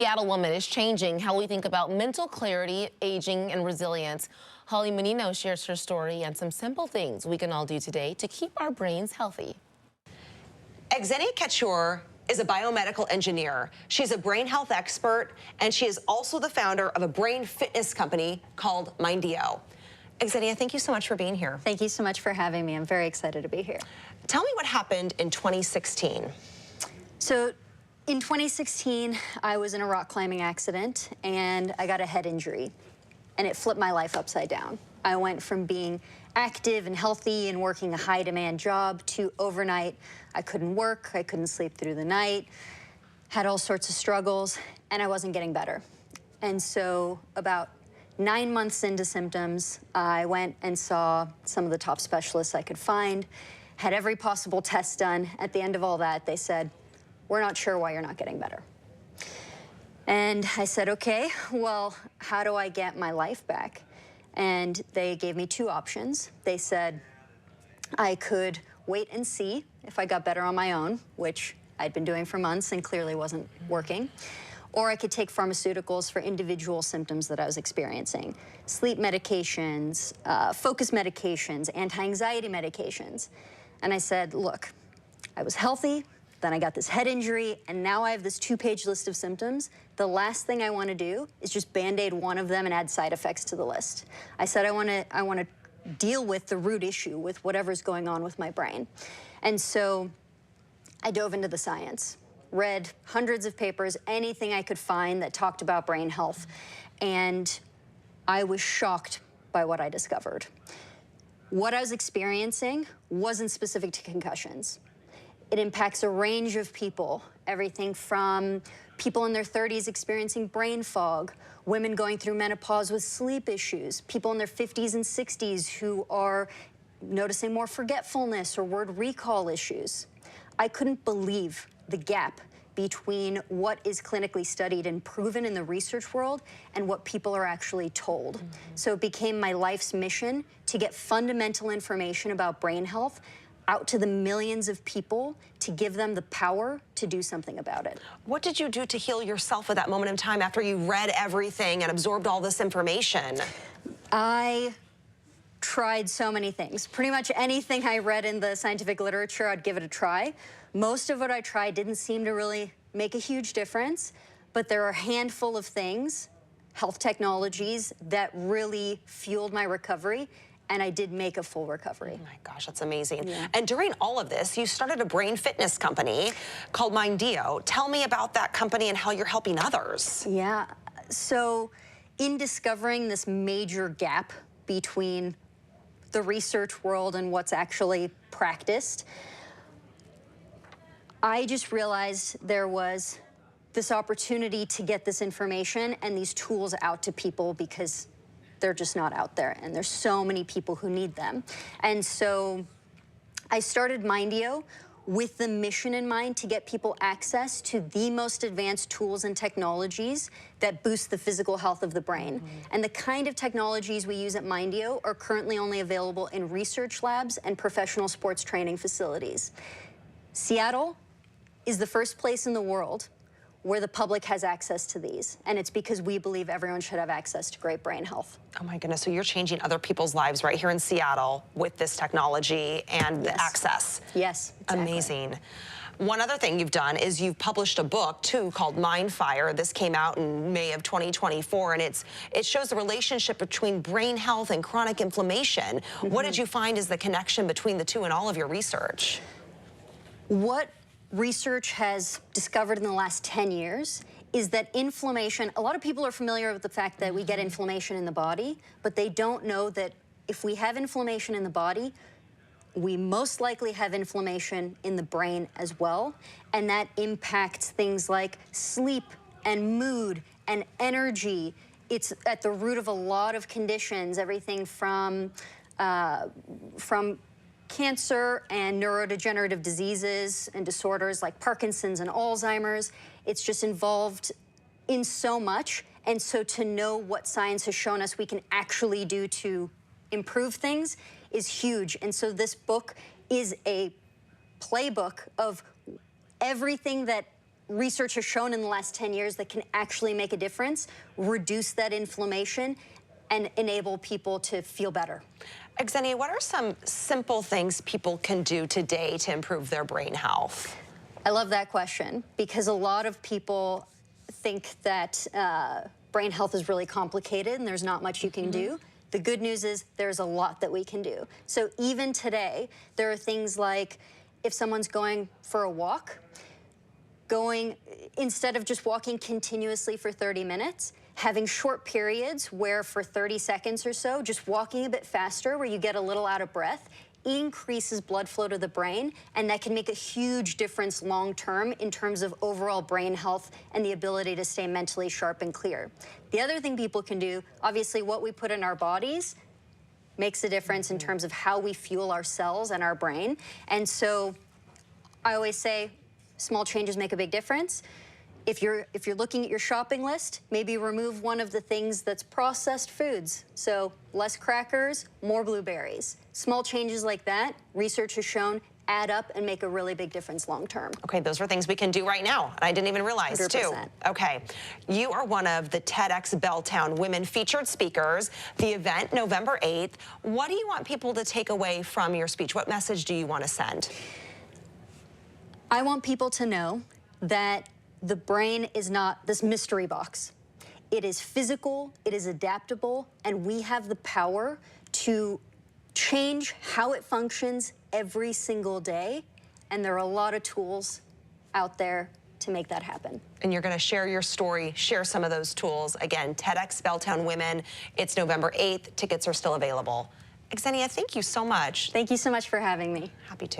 Seattle woman is changing how we think about mental clarity, aging, and resilience. Holly Menino shares her story and some simple things we can all do today to keep our brains healthy. Xenia Kachur is a biomedical engineer. She's a brain health expert, and she is also the founder of a brain fitness company called Mindeo. Xenia, thank you so much for being here. Thank you so much for having me. I'm very excited to be here. Tell me what happened in 2016. So in 2016, I was in a rock climbing accident and I got a head injury, and it flipped my life upside down. I went from being active and healthy and working a high demand job to overnight, I couldn't work, I couldn't sleep through the night, had all sorts of struggles, and I wasn't getting better. And so about 9 months into symptoms, I went and saw some of the top specialists I could find, had every possible test done. At the end of all that, they said, "We're not sure why you're not getting better." And I said, okay, well, how do I get my life back? And they gave me two options. They said I could wait and see if I got better on my own, which I'd been doing for months and clearly wasn't working. Or I could take pharmaceuticals for individual symptoms that I was experiencing. Sleep medications, focus medications, anti-anxiety medications. And I said, look, I was healthy, then I got this head injury, and now I have this 2-page list of symptoms. The last thing I want to do is just Band-Aid one of them and add side effects to the list. I said I want to deal with the root issue, with whatever's going on with my brain. And so I dove into the science, read hundreds of papers, anything I could find that talked about brain health, and I was shocked by what I discovered. What I was experiencing wasn't specific to concussions. It impacts a range of people, everything from people in their 30s experiencing brain fog, women going through menopause with sleep issues, people in their 50s and 60s who are noticing more forgetfulness or word recall issues. I couldn't believe the gap between what is clinically studied and proven in the research world and what people are actually told. Mm-hmm. So it became my life's mission to get fundamental information about brain health out to the millions of people to give them the power to do something about it. What did you do to heal yourself at that moment in time after you read everything and absorbed all this information? I tried so many things. Pretty much anything I read in the scientific literature, I'd give it a try. Most of what I tried didn't seem to really make a huge difference, but there are a handful of things, health technologies, that really fueled my recovery, and I did make a full recovery. Oh my gosh, that's amazing. Yeah. And during all of this, you started a brain fitness company called Mindeo. Tell me about that company and how you're helping others. Yeah, so in discovering this major gap between the research world and what's actually practiced, I just realized there was this opportunity to get this information and these tools out to people because they're just not out there, and there's so many people who need them. And so I started Mindeo with the mission in mind to get people access to the most advanced tools and technologies that boost the physical health of the brain. Mm-hmm. And the kind of technologies we use at Mindeo are currently only available in research labs and professional sports training facilities. Seattle is the first place in the world where the public has access to these, and it's because we believe everyone should have access to great brain health. Oh my goodness, so you're changing other people's lives right here in Seattle with this technology and the access. Yes, exactly. Amazing. One other thing you've done is you've published a book too called Mindfire. This came out in May of 2024, and it shows the relationship between brain health and chronic inflammation. Mm-hmm. What did you find is the connection between the two in all of your research? What research has discovered in the last 10 years is that inflammation, a lot of people are familiar with the fact that we get inflammation in the body, but they don't know that if we have inflammation in the body, we most likely have inflammation in the brain as well, and that impacts things like sleep and mood and energy. It's at the root of a lot of conditions, everything from cancer and neurodegenerative diseases and disorders like Parkinson's and Alzheimer's. It's just involved in so much. And so to know what science has shown us we can actually do to improve things is huge. And so this book is a playbook of everything that research has shown in the last 10 years that can actually make a difference, reduce that inflammation, and enable people to feel better. Xenia, what are some simple things people can do today to improve their brain health? I love that question because a lot of people think that brain health is really complicated and there's not much you can do. The good news is there's a lot that we can do. So even today, there are things like if someone's going for a walk, instead of just walking continuously for 30 minutes, having short periods where for 30 seconds or so, just walking a bit faster where you get a little out of breath, increases blood flow to the brain, and that can make a huge difference long term in terms of overall brain health and the ability to stay mentally sharp and clear. The other thing people can do, obviously what we put in our bodies makes a difference in terms of how we fuel our cells and our brain. And so I always say small changes make a big difference. If you're looking at your shopping list, maybe remove one of the things that's processed foods. So less crackers, more blueberries. Small changes like that, research has shown, add up and make a really big difference long term. Okay, those are things we can do right now. And I didn't even realize 100%. too. Okay, you are one of the TEDx Belltown Women featured speakers. The event, November 8th. What do you want people to take away from your speech? What message do you want to send? I want people to know that the brain is not this mystery box. It is physical, it is adaptable, and we have the power to change how it functions every single day. And there are a lot of tools out there to make that happen. And you're going to share your story, share some of those tools. Again, TEDx Belltown Women. It's November 8th. Tickets are still available. Xenia, thank you so much. Thank you so much for having me. Happy to.